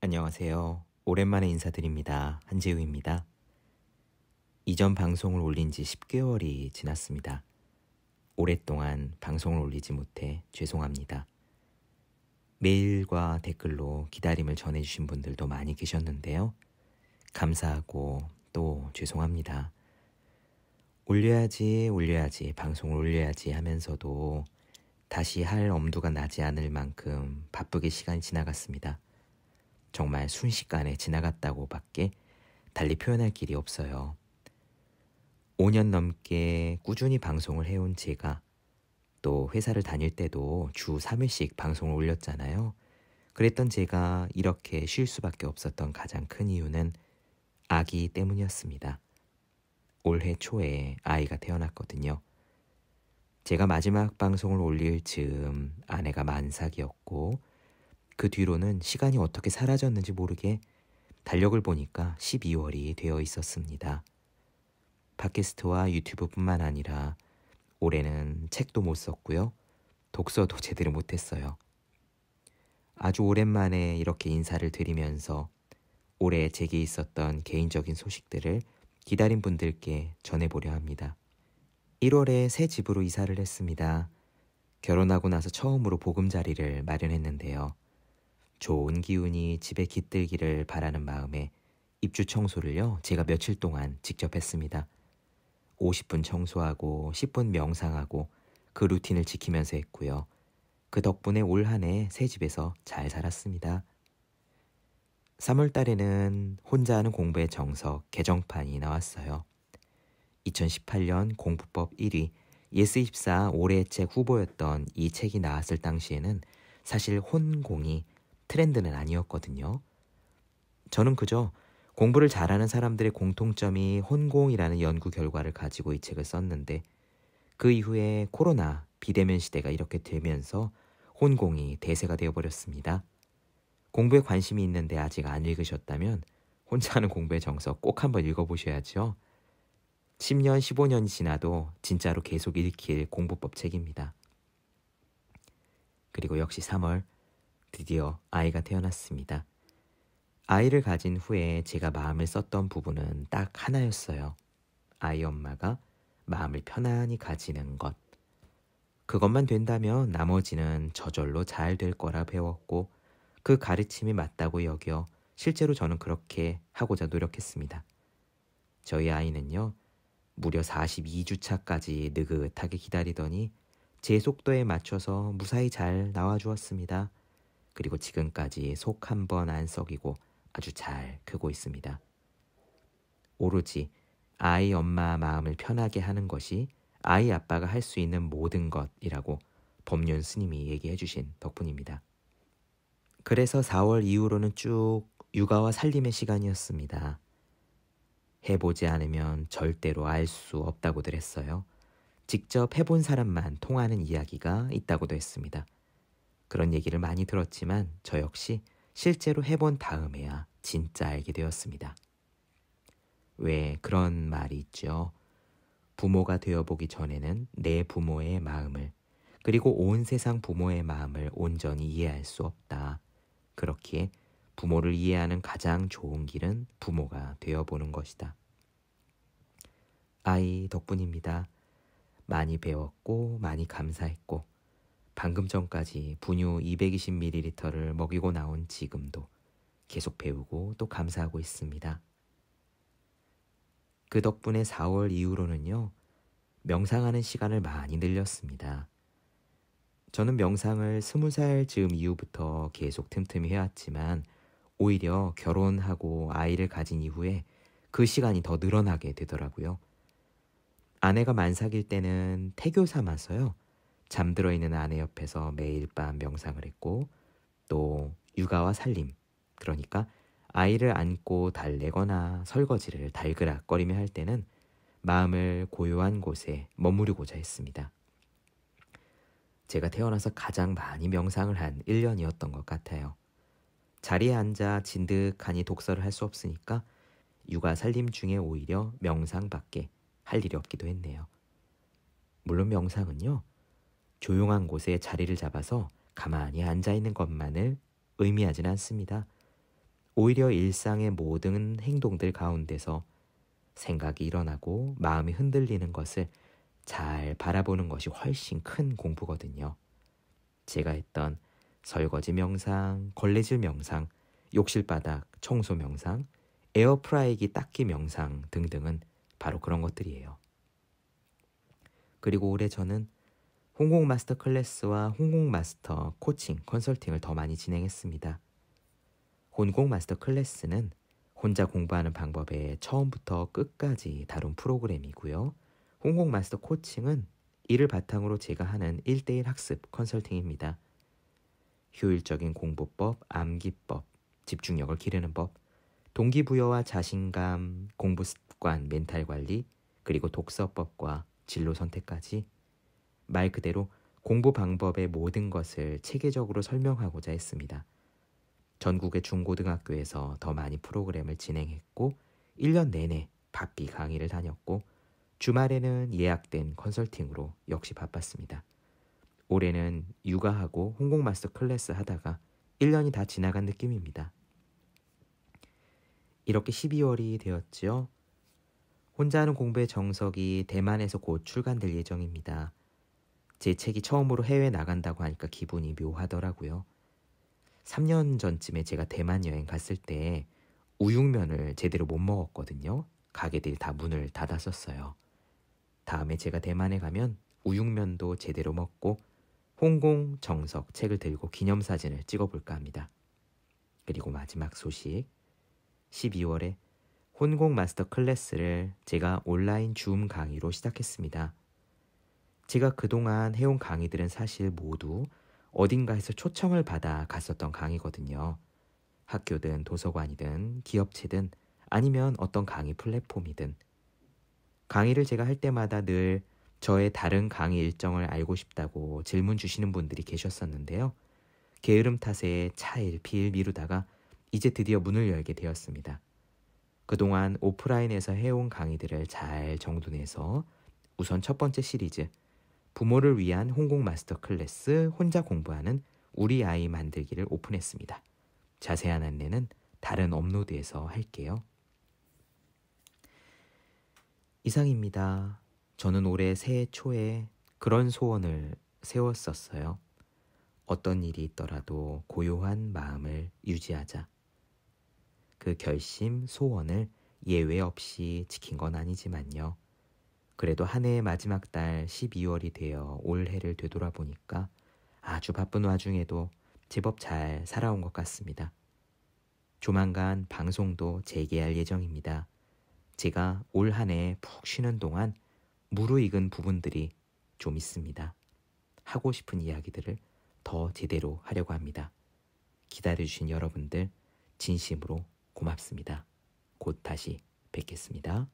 안녕하세요. 오랜만에 인사드립니다. 한재우입니다. 이전 방송을 올린 지 10개월이 지났습니다. 오랫동안 방송을 올리지 못해 죄송합니다. 메일과 댓글로 기다림을 전해주신 분들도 많이 계셨는데요. 감사하고 또 죄송합니다. 올려야지, 방송을 올려야지 하면서도 다시 할 엄두가 나지 않을 만큼 바쁘게 시간이 지나갔습니다. 정말 순식간에 지나갔다고 밖에 달리 표현할 길이 없어요. 5년 넘게 꾸준히 방송을 해온 제가 또 회사를 다닐 때도 주 3회씩 방송을 올렸잖아요. 그랬던 제가 이렇게 쉴 수밖에 없었던 가장 큰 이유는 아기 때문이었습니다. 올해 초에 아이가 태어났거든요. 제가 마지막 방송을 올릴 즈음 아내가 만삭이었고 그 뒤로는 시간이 어떻게 사라졌는지 모르게 달력을 보니까 12월이 되어 있었습니다. 팟캐스트와 유튜브뿐만 아니라 올해는 책도 못 썼고요. 독서도 제대로 못했어요. 아주 오랜만에 이렇게 인사를 드리면서 올해 제게 있었던 개인적인 소식들을 기다린 분들께 전해보려 합니다. 1월에 새 집으로 이사를 했습니다. 결혼하고 나서 처음으로 보금자리를 마련했는데요. 좋은 기운이 집에 깃들기를 바라는 마음에 입주 청소를요, 제가 며칠 동안 직접 했습니다. 50분 청소하고 10분 명상하고 그 루틴을 지키면서 했고요. 그 덕분에 올 한 해 새 집에서 잘 살았습니다. 3월 달에는 혼자 하는 공부의 정석 개정판이 나왔어요. 2018년 공부법 1위 예스24 올해의 책 후보였던 이 책이 나왔을 당시에는 사실 혼공이 트렌드는 아니었거든요. 저는 그저 공부를 잘하는 사람들의 공통점이 혼공이라는 연구 결과를 가지고 이 책을 썼는데 그 이후에 코로나, 비대면 시대가 이렇게 되면서 혼공이 대세가 되어버렸습니다. 공부에 관심이 있는데 아직 안 읽으셨다면 혼자 하는 공부의 정석 꼭 한번 읽어보셔야죠. 10년, 15년이 지나도 진짜로 계속 읽힐 공부법 책입니다. 그리고 역시 3월 드디어 아이가 태어났습니다. 아이를 가진 후에 제가 마음을 썼던 부분은 딱 하나였어요. 아이 엄마가 마음을 편안히 가지는 것. 그것만 된다면 나머지는 저절로 잘 될 거라 배웠고 그 가르침이 맞다고 여겨 실제로 저는 그렇게 하고자 노력했습니다. 저희 아이는요, 무려 42주차까지 느긋하게 기다리더니 제 속도에 맞춰서 무사히 잘 나와주었습니다. 그리고 지금까지 속 한 번 안 썩이고 아주 잘 크고 있습니다. 오로지 아이 엄마 마음을 편하게 하는 것이 아이 아빠가 할 수 있는 모든 것이라고 법륜 스님이 얘기해 주신 덕분입니다. 그래서 4월 이후로는 쭉 육아와 살림의 시간이었습니다. 해보지 않으면 절대로 알 수 없다고들 했어요. 직접 해본 사람만 통하는 이야기가 있다고도 했습니다. 그런 얘기를 많이 들었지만 저 역시 실제로 해본 다음에야 진짜 알게 되었습니다. 왜 그런 말이 있죠. 부모가 되어보기 전에는 내 부모의 마음을 그리고 온 세상 부모의 마음을 온전히 이해할 수 없다. 그렇기에 부모를 이해하는 가장 좋은 길은 부모가 되어보는 것이다. 아이 덕분입니다. 많이 배웠고 많이 감사했고 방금 전까지 분유 220ml를 먹이고 나온 지금도 계속 배우고 또 감사하고 있습니다. 그 덕분에 4월 이후로는요, 명상하는 시간을 많이 늘렸습니다. 저는 명상을 20살 즈음 이후부터 계속 틈틈이 해왔지만 오히려 결혼하고 아이를 가진 이후에 그 시간이 더 늘어나게 되더라고요. 아내가 만삭일 때는 태교 삼아서요, 잠들어 있는 아내 옆에서 매일 밤 명상을 했고 또 육아와 살림, 그러니까 아이를 안고 달래거나 설거지를 달그락거리며 할 때는 마음을 고요한 곳에 머무르고자 했습니다. 제가 태어나서 가장 많이 명상을 한 1년이었던 것 같아요. 자리에 앉아 진득하니 독서를 할 수 없으니까 육아 살림 중에 오히려 명상밖에 할 일이 없기도 했네요. 물론 명상은요, 조용한 곳에 자리를 잡아서 가만히 앉아있는 것만을 의미하진 않습니다. 오히려 일상의 모든 행동들 가운데서 생각이 일어나고 마음이 흔들리는 것을 잘 바라보는 것이 훨씬 큰 공부거든요. 제가 했던 설거지 명상, 걸레질 명상, 욕실바닥 청소 명상, 에어프라이기 닦기 명상 등등은 바로 그런 것들이에요. 그리고 올해 저는 홍콩 마스터 클래스와 홍콩 마스터 코칭, 컨설팅을 더 많이 진행했습니다. 홍콩 마스터 클래스는 혼자 공부하는 방법에 처음부터 끝까지 다룬 프로그램이고요. 홍콩 마스터 코칭은 이를 바탕으로 제가 하는 1대1 학습 컨설팅입니다. 효율적인 공부법, 암기법, 집중력을 기르는 법, 동기부여와 자신감, 공부 습관, 멘탈 관리, 그리고 독서법과 진로 선택까지 말 그대로 공부 방법의 모든 것을 체계적으로 설명하고자 했습니다. 전국의 중고등학교에서 더 많이 프로그램을 진행했고 1년 내내 바삐 강의를 다녔고 주말에는 예약된 컨설팅으로 역시 바빴습니다. 올해는 육아하고 홍콩 마스터 클래스 하다가 1년이 다 지나간 느낌입니다. 이렇게 12월이 되었지요. 혼자 하는 공부의 정석이 대만에서 곧 출간될 예정입니다. 제 책이 처음으로 해외 나간다고 하니까 기분이 묘하더라고요. 3년 전쯤에 제가 대만 여행 갔을 때 우육면을 제대로 못 먹었거든요. 가게들이 다 문을 닫았었어요. 다음에 제가 대만에 가면 우육면도 제대로 먹고 홍콩 정석 책을 들고 기념사진을 찍어볼까 합니다. 그리고 마지막 소식, 12월에 홍콩 마스터 클래스를 제가 온라인 줌 강의로 시작했습니다. 제가 그동안 해온 강의들은 사실 모두 어딘가에서 초청을 받아 갔었던 강의거든요. 학교든 도서관이든 기업체든 아니면 어떤 강의 플랫폼이든 강의를 제가 할 때마다 늘 저의 다른 강의 일정을 알고 싶다고 질문 주시는 분들이 계셨었는데요. 게으름 탓에 차일 피일 미루다가 이제 드디어 문을 열게 되었습니다. 그동안 오프라인에서 해온 강의들을 잘 정돈해서 우선 첫 번째 시리즈 부모를 위한 홍콩 마스터 클래스 혼자 공부하는 우리 아이 만들기를 오픈했습니다. 자세한 안내는 다른 업로드에서 할게요. 이상입니다. 저는 올해 새해 초에 그런 소원을 세웠었어요. 어떤 일이 있더라도 고요한 마음을 유지하자. 그 결심, 소원을 예외 없이 지킨 건 아니지만요. 그래도 한 해의 마지막 달 12월이 되어 올해를 되돌아보니까 아주 바쁜 와중에도 제법 잘 살아온 것 같습니다. 조만간 방송도 재개할 예정입니다. 제가 올 한 해 푹 쉬는 동안 무르익은 부분들이 좀 있습니다. 하고 싶은 이야기들을 더 제대로 하려고 합니다. 기다려주신 여러분들 진심으로 고맙습니다. 곧 다시 뵙겠습니다.